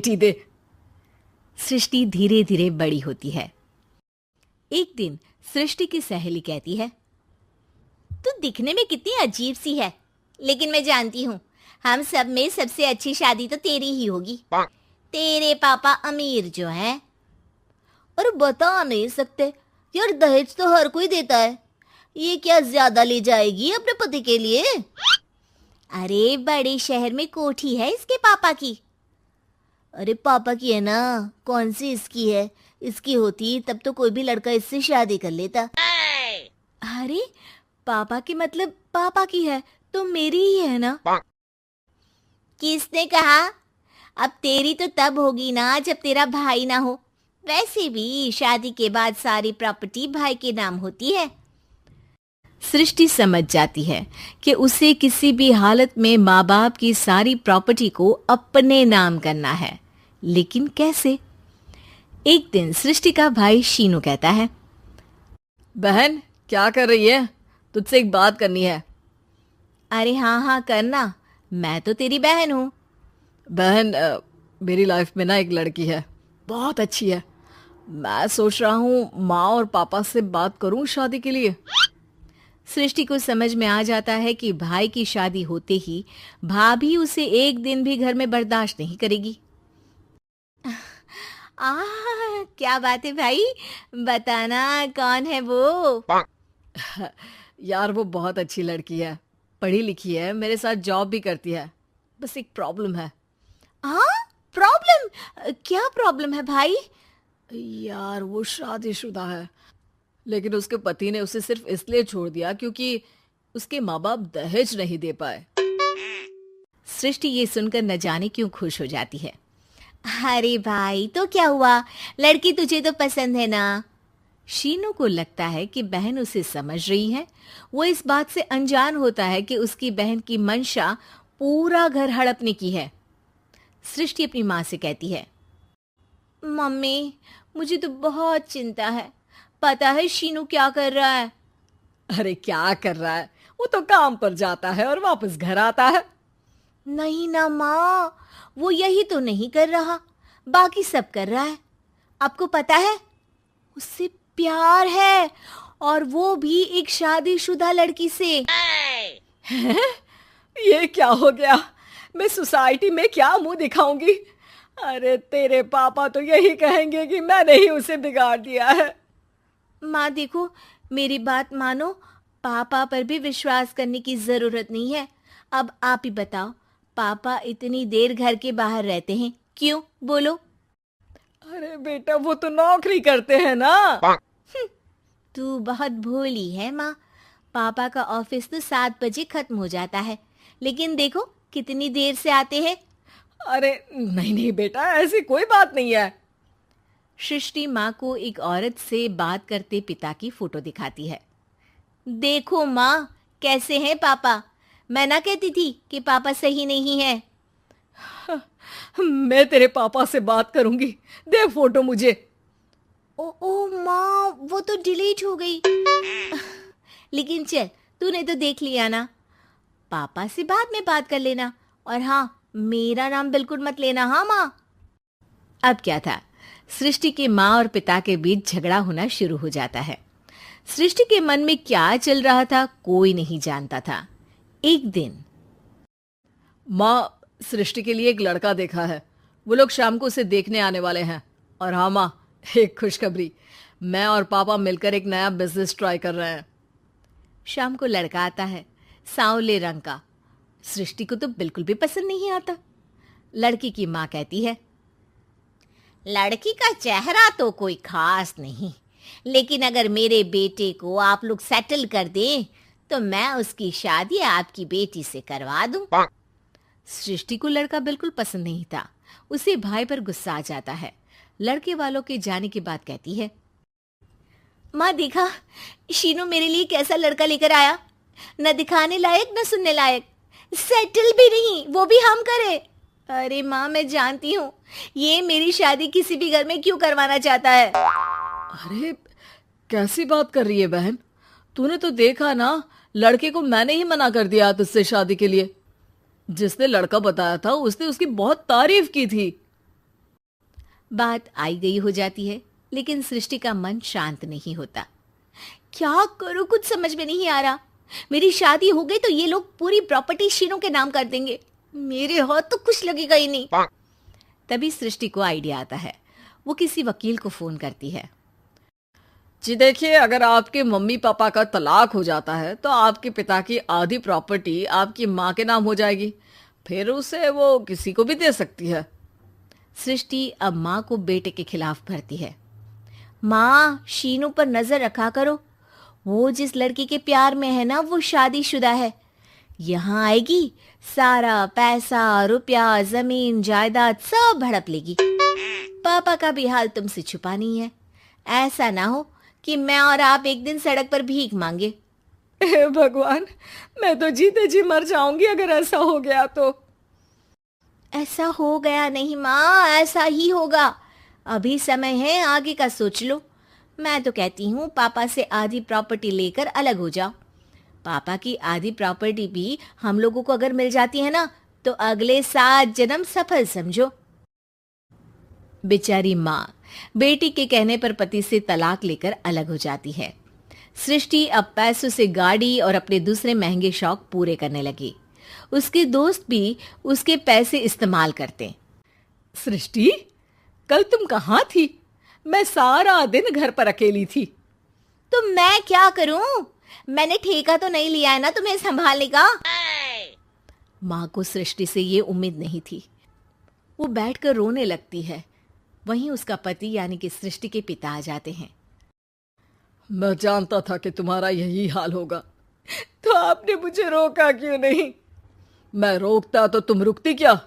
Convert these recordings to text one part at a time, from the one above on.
बेटी दे। सृष्टि धीरे धीरे बड़ी होती है। एक दिन सृष्टि की सहेली कहती है, तू दिखने में कितनी अजीब सी है, लेकिन मैं जानती हूँ हम सब में सबसे अच्छी शादी तो तेरी ही होगी। तेरे पापा अमीर जो हैं। और बता नहीं सकते यार, दहेज तो हर कोई देता है, ये क्या ज्यादा ले जाएगी अपने पति के लिए? अरे बड़े शहर में कोठी है इसके पापा की। अरे पापा की है ना, कौन सी इसकी है? इसकी होती तब तो कोई भी लड़का इससे शादी कर लेता। अरे पापा की मतलब पापा की है तो मेरी ही है ना? किसने कहा? अब तेरी तो तब होगी ना जब तेरा भाई ना हो। वैसे भी शादी के बाद सारी प्रॉपर्टी भाई के नाम होती है। सृष्टि समझ जाती है कि उसे किसी भी हालत में माँ बाप की सारी प्रॉपर्टी को अपने नाम करना है, लेकिन कैसे? एक दिन सृष्टि का भाई शीनू कहता है, बहन क्या कर रही है? तुझसे एक बात करनी है। अरे हाँ हाँ करना, मैं तो तेरी बहन हूँ। बहन मेरी लाइफ में ना एक लड़की है, बहुत अच्छी है। मैं सोच रहा हूँ माँ और पापा से बात करूँ शादी के लिए। सृष्टि को समझ में आ जाता है कि भाई की शादी होते ही भाभी उसे एक दिन भी घर में बर्दाश्त नहीं करेगी। क्या बात है भाई, बताना कौन है वो? यार वो बहुत अच्छी लड़की है, पढ़ी लिखी है, मेरे साथ जॉब भी करती है। बस एक प्रॉब्लम है। हाँ प्रॉब्लम? क्या प्रॉब्लम है भाई? यार वो शादीशुदा है, लेकिन उसके पति ने उसे सिर्फ इसलिए छोड़ दिया क्योंकि उसके माँ बाप दहेज नहीं दे पाए। सृष्टि ये सुनकर न जाने क्यों खुश हो जाती है। अरे भाई तो क्या हुआ, लड़की तुझे तो पसंद है ना? शीनू को लगता है कि बहन उसे समझ रही है। वो इस बात से अनजान होता है कि उसकी बहन की मंशा पूरा घर हड़पने की है। सृष्टि अपनी माँ से कहती है, मम्मी मुझे तो बहुत चिंता है। पता है शीनू क्या कर रहा है? अरे क्या कर रहा है? वो तो काम पर जाता है और वापस घर आता है। नहीं ना माँ, वो यही तो नहीं कर रहा, बाकी सब कर रहा है। आपको पता है उससे प्यार है, और वो भी एक शादीशुदा लड़की से। हैं? ये क्या हो गया? मैं सोसाइटी में क्या मुंह दिखाऊंगी? अरे तेरे पापा तो यही कहेंगे कि मैंने ही उसे बिगाड़ दिया है। माँ देखो, मेरी बात मानो, पापा पर भी विश्वास करने की जरूरत नहीं है। अब आप ही बताओ, पापा इतनी देर घर के बाहर रहते हैं क्यों? बोलो। अरे बेटा वो तो नौकरी करते हैं ना। तू बहुत भोली है माँ। पापा का ऑफिस तो 7 बजे खत्म हो जाता है, लेकिन देखो कितनी देर से आते हैं। अरे नहीं नहीं बेटा, ऐसी कोई बात नहीं है। सृष्टि माँ को एक औरत से बात करते पिता की फोटो दिखाती है। देखो माँ, कैसे हैं पापा? मैं ना कहती थी कि पापा सही नहीं है। मैं तेरे पापा से बात करूंगी, दे फोटो मुझे। ओ माँ, वो तो डिलीट हो गई। लेकिन चल, तूने तो देख लिया ना। पापा से बाद में बात कर लेना, और हाँ, मेरा नाम बिल्कुल मत लेना। हाँ माँ। अब क्या था, सृष्टि के माँ और पिता के बीच झगड़ा होना शुरू हो जाता है। सृष्टि के मन में क्या चल रहा था कोई नहीं जानता था। एक दिन, माँ सृष्टि के लिए एक लड़का देखा है, वो लोग शाम को उसे देखने आने वाले हैं। और हाँ माँ, एक खुशखबरी, मैं और पापा मिलकर एक नया बिजनेस ट्राई कर रहे हैं। शाम को लड़का आता है, सांवले रंग का। सृष्टि को तो बिल्कुल भी पसंद नहीं आता। लड़की की माँ कहती है, लड़की का चेहरा तो कोई खास नहीं, लेकिन अगर मेरे बेटे को आप लोग सेटल कर दें तो मैं उसकी शादी आपकी बेटी से करवा दूं। सृष्टि को लड़का बिल्कुल पसंद नहीं था। उसे भाई पर गुस्सा आ जाता है। लड़के वालों के जाने के बाद कहती है, माँ देखा शीनू मेरे लिए कैसा लड़का लेकर आया, न दिखाने लायक न सुनने लायक, सेटल भी नहीं, वो भी हम करे। अरे माँ मैं जानती हूँ ये मेरी शादी किसी भी घर में क्यों करवाना चाहता है। अरे कैसी बात कर रही है बहन? तूने तो देखा ना, लड़के को मैंने ही मना कर दिया तुझसे शादी के लिए। जिसने लड़का बताया था उसने उसकी बहुत तारीफ की थी। बात आई गई हो जाती है, लेकिन सृष्टि का मन शांत नहीं होता। क्या करूं, कुछ समझ में नहीं आ रहा। मेरी शादी हो गई तो ये लोग पूरी प्रॉपर्टी शीनू के नाम कर देंगे, मेरे हाथ तो कुछ लगेगा ही नहीं। तभी सृष्टि को आइडिया आता है। वो किसी वकील को फोन करती है। जी देखिए, अगर आपके मम्मी पापा का तलाक हो जाता है तो आपके पिता की आधी प्रॉपर्टी आपकी माँ के नाम हो जाएगी, फिर उसे वो किसी को भी दे सकती है। सृष्टि अब माँ को बेटे के खिलाफ भरती है। माँ, शीनू पर नजर रखा करो, वो जिस लड़की के प्यार में है ना, वो शादीशुदा है। यहाँ आएगी, सारा पैसा, रुपया, जमीन, जायदाद सब हड़प लेगी। पापा का भी हाल तुमसे छुपा नहीं है। ऐसा ना हो कि मैं और आप एक दिन सड़क पर भीख मांगे। हे भगवान, मैं तो जीते जी मर जाऊंगी अगर ऐसा हो गया तो। ऐसा हो गया नहीं माँ, ऐसा ही होगा। अभी समय है, आगे का सोच लो। मैं तो कहती हूँ पापा से आधी प्रॉपर्टी लेकर अलग हो जाओ। पापा की आधी प्रॉपर्टी भी हम लोगों को अगर मिल जाती है ना, तो अगले 7 जन्म सफल समझो। बेचारी माँ बेटी के कहने पर पति से तलाक लेकर अलग हो जाती है। सृष्टि अब पैसों से गाड़ी और अपने दूसरे महंगे शौक पूरे करने लगी। उसके दोस्त भी उसके पैसे इस्तेमाल करते। सृष्टि, कल तुम कहाँ थी? मैं सारा दिन घर पर अकेली थी। तो मैं क्या करूं? मैंने ठेका तो नहीं लिया है ना तुम्हें संभालने का। माँ को सृष्टि से ये उम्मीद नहीं थी। वो बैठकर रोने लगती है। वहीं उसका पति यानी कि सृष्टि के पिता आ जाते हैं। मैं जानता था कि तुम्हारा यही हाल होगा, तो आपने मुझे रोका क्यों नहीं? मैं रोकता तो तुम रुकती क्या?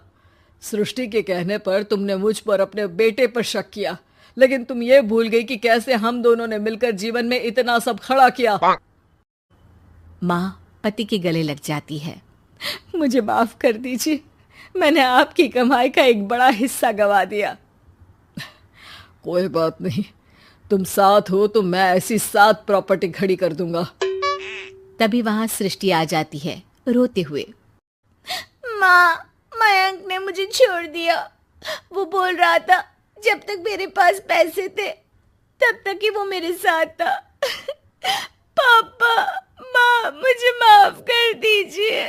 सृष्टि के कहने पर तुमने मुझ पर अपने बेटे पर शक किया, लेकिन तुम ये भूल गई कि कैसे हम दोनों ने मिलकर जीवन में इतना सब खड़ा किया। माँ पति के गले लग जाती है। मुझे माफ कर दीजिए, मैंने आपकी कमाई का एक बड़ा हिस्सा गवा दिया। कोई बात नहीं, तुम साथ हो तो मैं ऐसी 7 प्रॉपर्टी खड़ी कर दूंगा। तभी वहां सृष्टि आ जाती है रोते हुए। माँ, मयंक ने मुझे छोड़ दिया। वो बोल रहा था जब तक मेरे पास पैसे थे तब तक ही वो मेरे साथ था। पापा, माँ, मुझे माफ कर दीजिए।